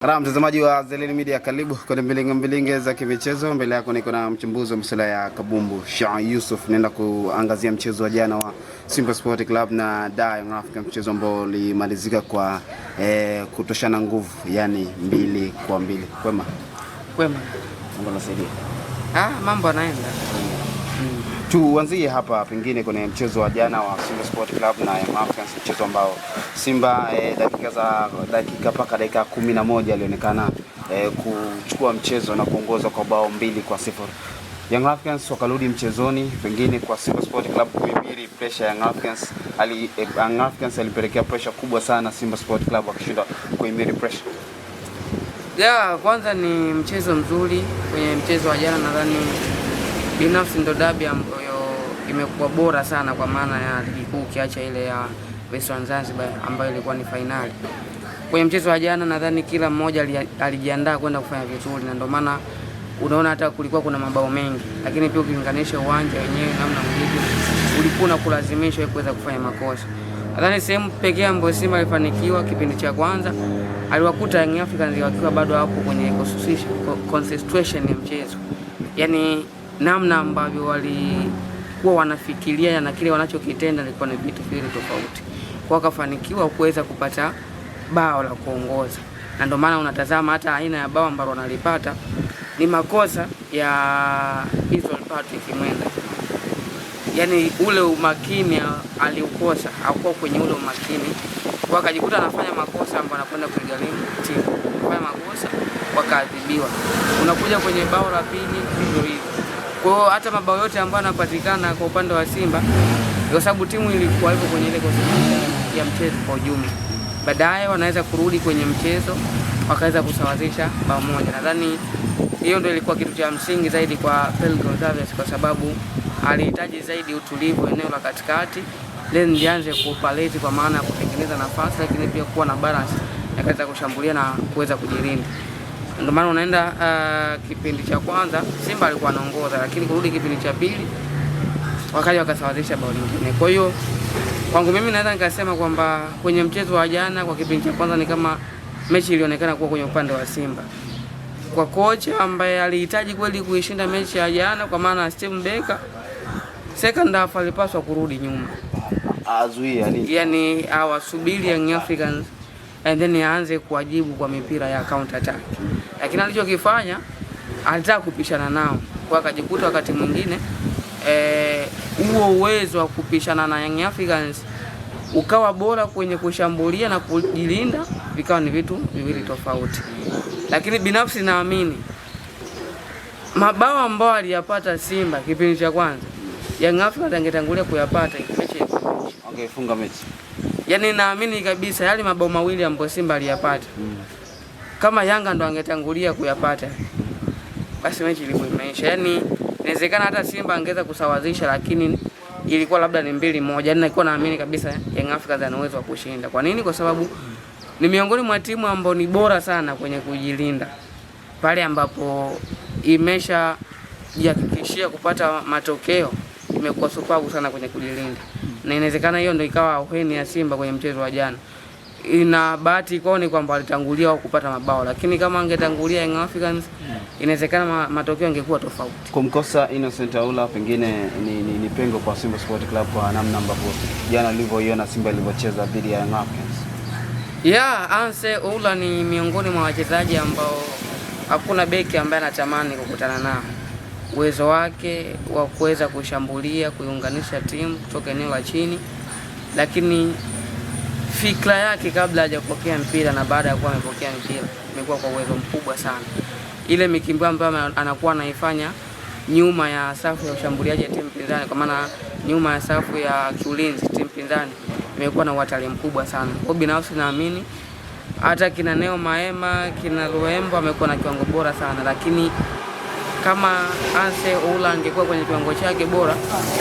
Mtazamaji wa Zaleni Media, karibu kwenye mbilinge za kimichezo. Mbele yako niko na mchambuzi wa masuala ya kabumbu Shah Yusuf. Nenda kuangazia mchezo wa jana wa Simba Sport Club na Young Africans, mchezo ambao ulimalizika kwa kutoshana nguvu, yani 2-2. Kwema mambo nasaidia. Mambo yanaenda. Tuanzie hapa pengine kwenye mchezo wa jana wa Simba Sport Club na Young Africans, mchezo ambao Simba dakika mpaka dakika 11 alionekana kuchukua mchezo na kuongoza kwa bao 2-0. Young Africans wakarudi mchezoni, pengine kwa Simba Sport Club kuhimili pressure ya Young Africans. Young Africans alipelekea pressure kubwa sana Simba Sport Club akishinda kuhimili pressure. Kwanza ni mchezo mzuri. Kwenye mchezo wa jana nadhani binafsi ndo dabi ambayo imekuwa bora sana kwa maana ya ligi kuu, kiacha ile ya Western Zanzibar ambayo ilikuwa ni finali. Kwenye mchezo wa jana nadhani kila mmoja alijiandaa kwenda kufanya vizuri, na ndio maana unaona hata kulikuwa kuna mabao mengi, lakini pia ukilinganisha uwanja wenyewe namna ulivyo ulikuwa kulazimisha kuweza kufanya makosa. Nadhani sehemu pekee ambayo Simba alifanikiwa kipindi cha kwanza, aliwakuta Young Africans wakiwa bado hapo kwenye concentration ya mchezo, yani namna ambavyo walikuwa wanafikiria na kile wanachokitenda ilikuwa ni vitu viwili tofauti. Kwa wakafanikiwa kuweza kupata bao la kuongoza, na ndio maana unatazama hata aina ya bao ambalo wanalipata ni makosa ya Israel Patrick Mwenda. Yani ule umakini aliukosa, hakuwa kwenye ule umakini, wakajikuta anafanya makosa ambayo anakwenda kuigharimu timu. Kufanya makosa wakaadhibiwa. Unakuja kwenye bao la pili hivyo hivyo. Kwa hiyo hata mabao yote ambayo yanapatikana kwa upande wa Simba, kwa sababu timu ilikuwa ipo kwenye ile concentration ya mchezo kwa ujumla, baadaye wanaweza kurudi kwenye mchezo wakaweza kusawazisha bao moja. Nadhani hiyo ndio ilikuwa kitu cha msingi zaidi kwa Phil Gonzalez, kwa sababu alihitaji zaidi utulivu eneo la katikati, then nianze kupaleti kwa maana ya kutengeneza nafasi, lakini pia kuwa na balance ya kuweza kushambulia na kuweza kujilinda. Ndio maana unaenda kipindi cha kwanza Simba alikuwa anaongoza, lakini kurudi kipindi cha pili wakaja wakasawazisha bao lingine. Kwa hiyo kwangu mimi naweza nikasema kwamba kwenye mchezo wa jana kwa kipindi cha kwanza ni kama mechi ilionekana kuwa kwenye upande wa Simba. Kwa kocha ambaye alihitaji kweli kuishinda mechi ya jana, kwa maana Steven Becker, second half alipaswa kurudi nyuma. Yani awasubiri Young Africans and then aanze kuwajibu kwa mipira ya counter attack. Lakini alichokifanya alitaka kupishana nao, kwa akajikuta wakati mwingine huo uwezo wa kupishana na Young Africans ukawa bora kwenye kushambulia na kujilinda, vikawa ni vitu viwili tofauti. Lakini binafsi naamini mabao ambao aliyapata Simba kipindi cha kwanza, Young Africans angetangulia kuyapata mechi angefunga mechi. Yani naamini kabisa yale mabao mawili ambayo Simba aliyapata, kama Yanga ndo angetangulia kuyapata, basi mechi ilikuwa imeisha. Yani inawezekana hata Simba angeweza kusawazisha, lakini ilikuwa labda ni 2-1. Yani nilikuwa naamini kabisa Young Africans ana uwezo wa kushinda. Kwa nini? Kwa sababu ni miongoni mwa timu ambao ni bora sana kwenye kujilinda. Pale ambapo imesha jihakikishia kupata matokeo, imekuwa supavu sana kwenye kujilinda. Na inawezekana hiyo ndio ikawa auheni ya Simba kwenye mchezo wa jana. Ina bahati ikoni kwamba alitangulia kupata mabao, lakini kama angetangulia Young Africans inawezekana matokeo yangekuwa tofauti. Kumkosa Innocent Aula pengine ni pengo kwa Simba Sport Club kwa namna ambavyo jana alivyoiona Simba ilivyocheza dhidi ya Young Africans. Anse Aula ni miongoni mwa wachezaji ambao hakuna beki ambaye anatamani kukutana nao. Uwezo wake wa kuweza kushambulia, kuiunganisha timu kutoka eneo la chini, lakini fikra yake kabla hajapokea mpira na baada ya kuwa amepokea mpira imekuwa kwa uwezo mkubwa sana. Ile mikimbio ambayo anakuwa anaifanya nyuma ya safu ya ushambuliaji ya timu pinzani, kwa maana nyuma ya safu ya kiulinzi timu pinzani, imekuwa na uhatari mkubwa sana. Kwa binafsi naamini hata kina Neo Maema, kina Luembo amekuwa na kiwango bora sana, lakini kama Anse Aula angekuwa kwenye kiwango chake bora,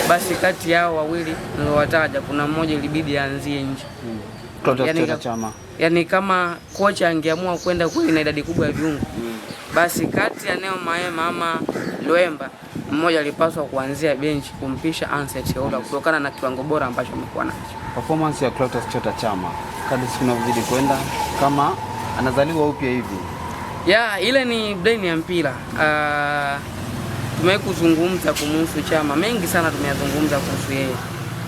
basi kati yao wawili niliowataja kuna mmoja ilibidi aanzie nje. Yani kama kocha angeamua kwenda kule na idadi kubwa ya viungo, basi kati ya Neo Maema ama Luemba, mmoja alipaswa kuanzia benchi kumpisha Anse Aula kutokana na kiwango bora ambacho amekuwa nacho. Performance ya Clatous Chama kadri siku inavyozidi kwenda, kama Anazaliwa upya hivi? Ile ni brain ya mpira. Tumewahi kuzungumza kumhusu Chama, mengi sana tumeyazungumza kuhusu yeye,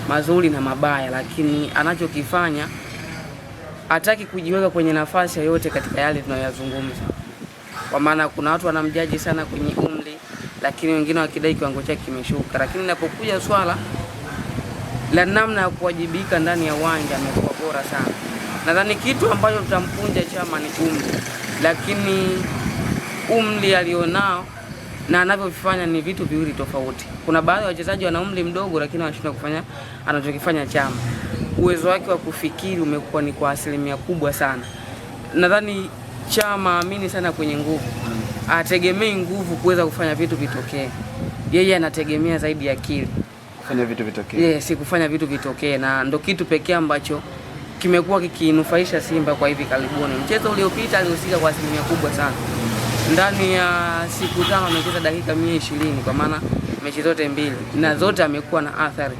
mazuri na mabaya, lakini anachokifanya hataki kujiweka kwenye nafasi yoyote katika yale tunayoyazungumza. Kwa maana kuna watu wanamjaji sana kwenye umri, lakini wengine wakidai kiwango chake kimeshuka, lakini inapokuja swala la namna ya kuwajibika ndani ya uwanja amekuwa bora sana. Nadhani kitu ambacho tutampunja Chama ni umri, lakini umri alionao na anavyofanya ni vitu viwili tofauti. Kuna baadhi ya wachezaji wana umri mdogo lakini wanashindwa kufanya anachokifanya Chama. Uwezo wake wa kufikiri umekuwa ni kwa asilimia kubwa sana. Nadhani Chama amini sana kwenye nguvu. Ategemei nguvu kuweza kufanya vitu vitokee. Yeye anategemea zaidi akili. Kufanya vitu vitokee. Si kufanya vitu vitokee, na ndo kitu pekee ambacho kimekuwa kikinufaisha Simba kwa hivi karibuni. Mchezo uliopita alihusika kwa asilimia kubwa sana. Ndani ya siku 5 amecheza dakika 120 kwa maana mechi zote mbili na zote amekuwa na athari.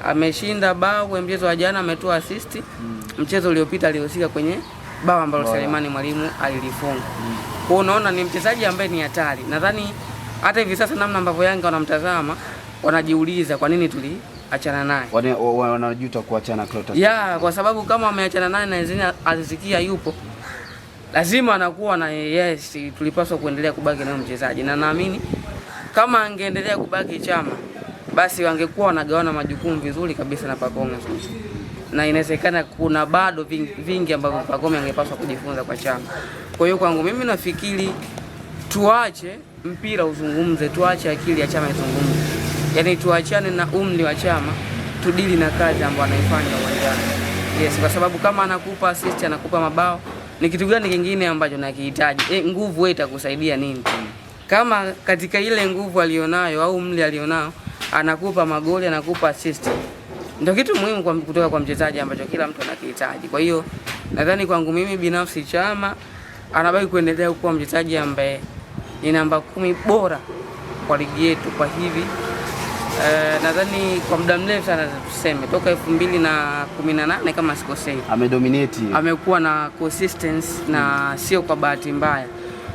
Ameshinda bao kwa mchezo wa jana, ametoa assist. Mchezo uliopita alihusika kwenye bao ambalo Selemani Mwalimu alilifunga. Kwa unaona ni mchezaji ambaye ni hatari. Nadhani hata hivi sasa namna ambavyo Yanga wanamtazama wanajiuliza kwa nini tuliachana naye. Wanajuta kuachana Clatous. Kwa sababu kama wameachana naye na Zidane azisikia yupo, lazima anakuwa na yes, tulipaswa kuendelea kubaki na mchezaji, na naamini kama angeendelea kubaki Chama basi wangekuwa wanagawana majukumu vizuri kabisa na Pacome, na inawezekana kuna bado vingi ambavyo Pacome angepaswa kujifunza kwa Chama. Kwa hiyo kwangu mimi nafikiri tuache mpira uzungumze, tuache akili ya Chama izungumze, yaani tuachane na umri wa Chama, tudili na kazi ambayo anaifanya uwanjani. Kwa sababu kama anakupa assist, anakupa mabao, ni kitu gani kingine ambacho nakihitaji? Nguvu wewe itakusaidia nini? Kama katika ile nguvu alionayo au umri alionao anakupa magoli, anakupa assist, ndio kitu muhimu kutoka kwa mchezaji ambacho kila mtu anakihitaji. Kwa hiyo nadhani kwangu mimi binafsi Chama anabaki kuendelea kuwa mchezaji ambaye ni namba 10 bora kwa ligi yetu kwa hivi. Nadhani kwa muda mrefu sana tuseme toka 2018 kama sikosei. Amedominate. Amekuwa na consistency na sio kwa bahati mbaya.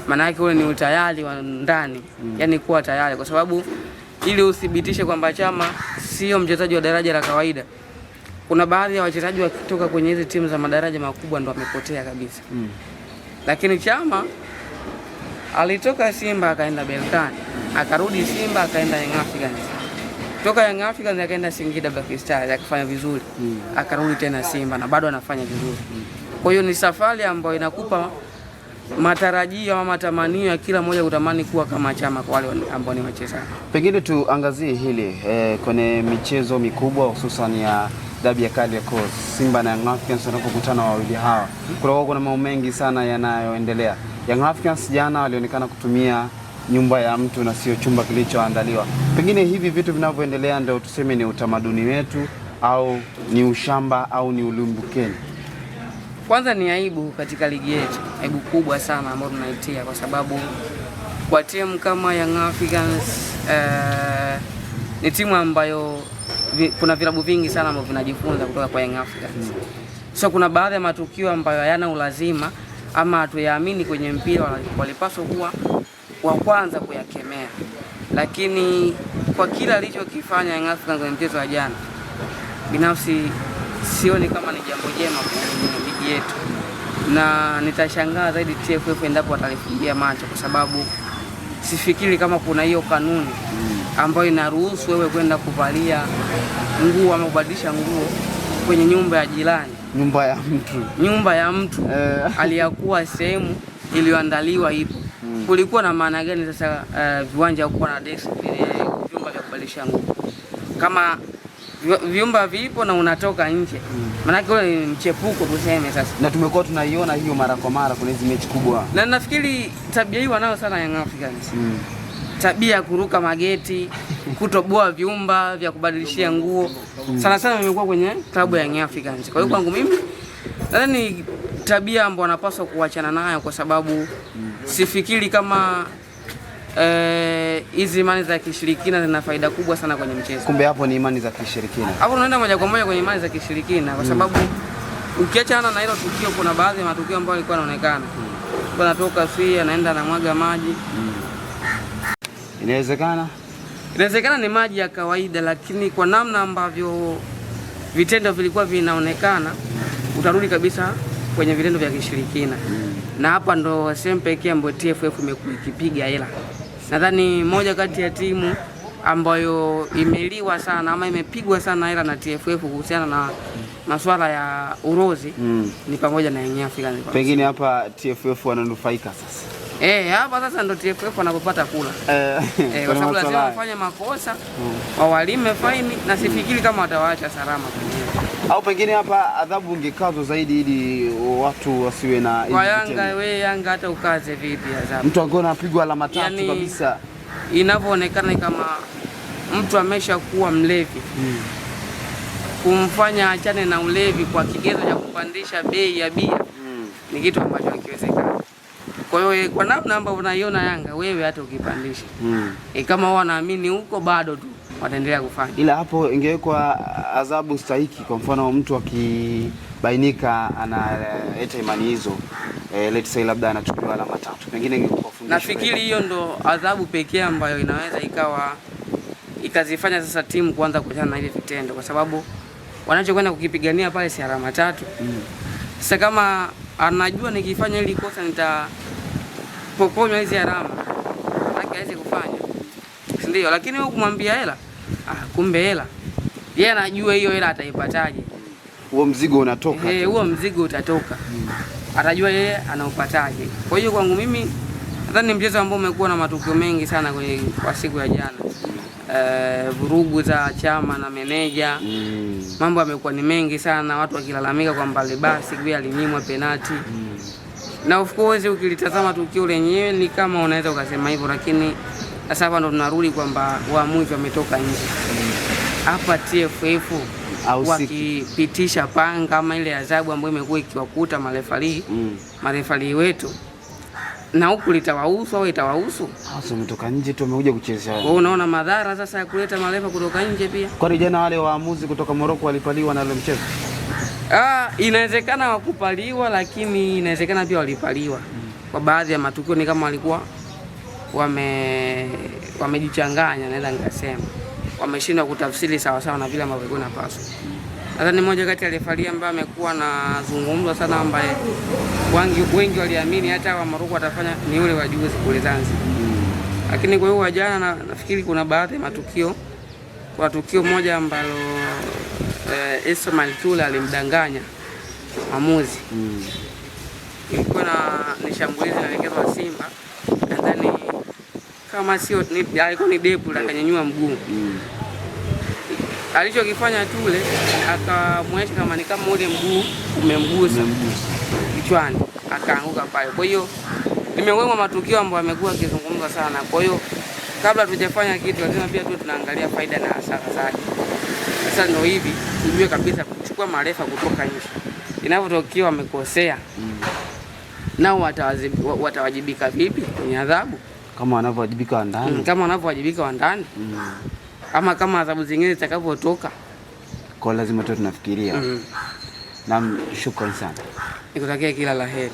Maana yake ule ni utayari wa ndani. Yaani kuwa tayari, kwa sababu ili uthibitishe kwamba Chama sio mchezaji wa daraja la kawaida, kuna baadhi ya wachezaji wakitoka kwenye hizo timu za madaraja makubwa ndo wamepotea kabisa. Lakini Chama alitoka Simba akaenda Berkane, akarudi Simba akaenda Young Africans. Toka Young Africans akaenda Singida Black Stars akafanya vizuri. Akarudi tena Simba na bado anafanya vizuri. Kwa hiyo ni safari ambayo inakupa matarajio ama matamanio ya kila mmoja kutamani kuwa kama Chama kwa wale ambao ni wachezaji. Pengine tuangazie hili kwenye michezo mikubwa hususan ya dabi ya Kariakoo, Simba na Young Africans wanapokutana wawili hawa. Kuna mambo mengi sana yanayoendelea. Young Africans jana walionekana kutumia nyumba ya mtu na sio chumba kilichoandaliwa. Pengine hivi vitu vinavyoendelea ndio tuseme ni utamaduni wetu au ni ushamba au ni ulimbukeni? Kwanza ni aibu katika ligi yetu, aibu kubwa sana ambayo tunaitia, kwa sababu kwa timu kama Young Africans ni timu ambayo kuna vilabu vingi sana ambavyo vinajifunza kutoka kwa Young Africans. So kuna baadhi ya matukio ambayo hayana ulazima ama hatuyaamini kwenye mpira, walipaswa kuwa wa kwanza kuyakemea. Lakini kwa kila alichokifanya Young Africans kwenye mchezo wa jana, binafsi sioni kama ni jambo jema kwa ligi yetu, na nitashangaa zaidi TFF endapo watalifungia macho, kwa sababu sifikiri kama kuna hiyo kanuni ambayo inaruhusu wewe kwenda kuvalia nguo ama kubadilisha nguo kwenye nyumba ya jirani. Nyumba ya mtu aliyakuwa sehemu iliyoandaliwa ipo. Kulikuwa na maana gani sasa viwanja huko na desk vyumba vya kubadilisha nguo? Kama vyumba vipo na unatoka nje, maana yake ule ni mchepuko tuseme sasa. Na tumekuwa tunaiona hiyo mara kwa mara kwenye hizo mechi kubwa. Na nafikiri tabia hii wanao sana Young Africans. Tabia ya kuruka mageti, kutoboa vyumba vya kubadilishia nguo. Sana sana imekuwa kwenye klabu ya Young Africans. Kwa hiyo kwangu mimi nadhani tabia ambayo wanapaswa kuachana nayo, kwa sababu sifikiri kama hizi imani za kishirikina zina faida kubwa sana kwenye mchezo. Kumbe hapo ni imani za kishirikina. Hapo unaenda moja kwa moja kwenye imani za kishirikina, kwa sababu Ukiachana na hilo tukio, kuna baadhi ya matukio ambayo yalikuwa yanaonekana kwa natoka free anaenda anamwaga maji. Inawezekana ni maji ya kawaida, lakini kwa namna ambavyo vitendo vilikuwa vinaonekana utarudi kabisa kwenye vitendo vya kishirikina. Na hapa ndo sehemu pekee ambayo TFF imekuwa ikipiga hela. Nadhani moja kati ya timu ambayo imeliwa sana ama imepigwa sana hela na TFF kuhusiana na masuala ya urozi ni pamoja na Young Africans. Pengine hapa TFF wananufaika sasa. Hapa sasa ndo TFF wanapopata kula. Kwa sababu lazima wafanye makosa, wawalime faini, na sifikiri kama watawaacha salama penyewe. Au pengine hapa adhabu ingekazwa zaidi ili watu wasiwe na kwa Yanga hata ukaze vipi adhabu? Mtu angona apigwa alama 3 kabisa. Inavyoonekana kama mtu ameshakuwa mlevi. Kumfanya achane na ulevi kwa kigezo cha kupandisha bei ya bia ni kitu ambacho hakiwezekani. Kwa hiyo kwa namna ambayo unaiona Yanga, wewe hata ukipandisha kama wanaamini huko bado tu wataendelea kufanya. Ila hapo ingewekwa adhabu stahiki. Kwa mfano mtu akibainika analeta imani hizo, let's say labda anachukuliwa alama 3, pengine ingekuwa fundisho. Nafikiri hiyo ndo adhabu pekee ambayo inaweza ikazifanya sasa timu kuanza kuachana na ile vitendo, kwa sababu wanachokwenda kukipigania pale si alama 3. Sasa kama anajua nikifanya hili kosa nitapokonywa hizi alama, haki hawezi kufanya, ndio. Lakini wewe kumwambia hela, kumbe hela yeye anajua hiyo hela ataipataje, huo mzigo unatoka. Huo mzigo utatoka, atajua yeye anaupataje. Kwa hiyo kwangu mimi nadhani mchezo ambao umekuwa na matukio mengi sana kwa siku ya jana. Vurugu za chama na meneja, mambo yamekuwa ni mengi sana, watu wakilalamika kwamba Lebasi Gwe alinyimwa penalti. Na of course ukilitazama tukio lenyewe ni kama unaweza ukasema hivyo, lakini sasa hapa ndo tunarudi kwamba waamuzi wametoka nje. Hapa TFF wakipitisha panga kama ile adhabu ambayo imekuwa ikiwakuta marefali wetu, na huku litawahusu au itawahusu? Sasa umetoka nje tu, umekuja kucheza. Wewe unaona madhara sasa ya kuleta marefa kutoka nje pia. Kwa jana wale waamuzi kutoka Morocco walipaliwa na ile mchezo? Inawezekana wakupaliwa, lakini inawezekana pia walipaliwa. Kwa baadhi ya matukio ni kama walikuwa wamejichanganya, naweza nikasema. Wameshindwa kutafsiri sawa sawa na vile ambavyo inapaswa. Nadhani mmoja kati ya refaria ambaye amekuwa na zungumzo sana, ambaye wengi waliamini hata wa Morocco watafanya, ni yule wa juzi kule Zanzibar. Lakini kwa hiyo wa jana nafikiri kuna baadhi ya matukio, kwa tukio moja ambalo Ismail Tula alimdanganya maamuzi. Ilikuwa ni shambulizi naelekezwa Simba, nadhani kama sio alikuwa ni Depu akanyanyua mguu. Alichokifanya Tule akamwonyesha kama ni kama ule mguu umemgusa kichwani, akaanguka pale. Kwa hiyo nimewema matukio ambayo yamekuwa yakizungumzwa sana. Kwa hiyo kabla tujafanya kitu lazima pia tu tunaangalia faida na hasara zake. Sasa ndio hivi tujue kabisa kuchukua marefa kutoka nje, inavyotokea wamekosea nao watawajibika vipi kwenye adhabu, kama wanavyowajibika wa ndani, ama kama adhabu zingine zitakavyotoka. Kwa lazima tu tunafikiria. Naam, shukrani sana. Nikutakia kila la heri.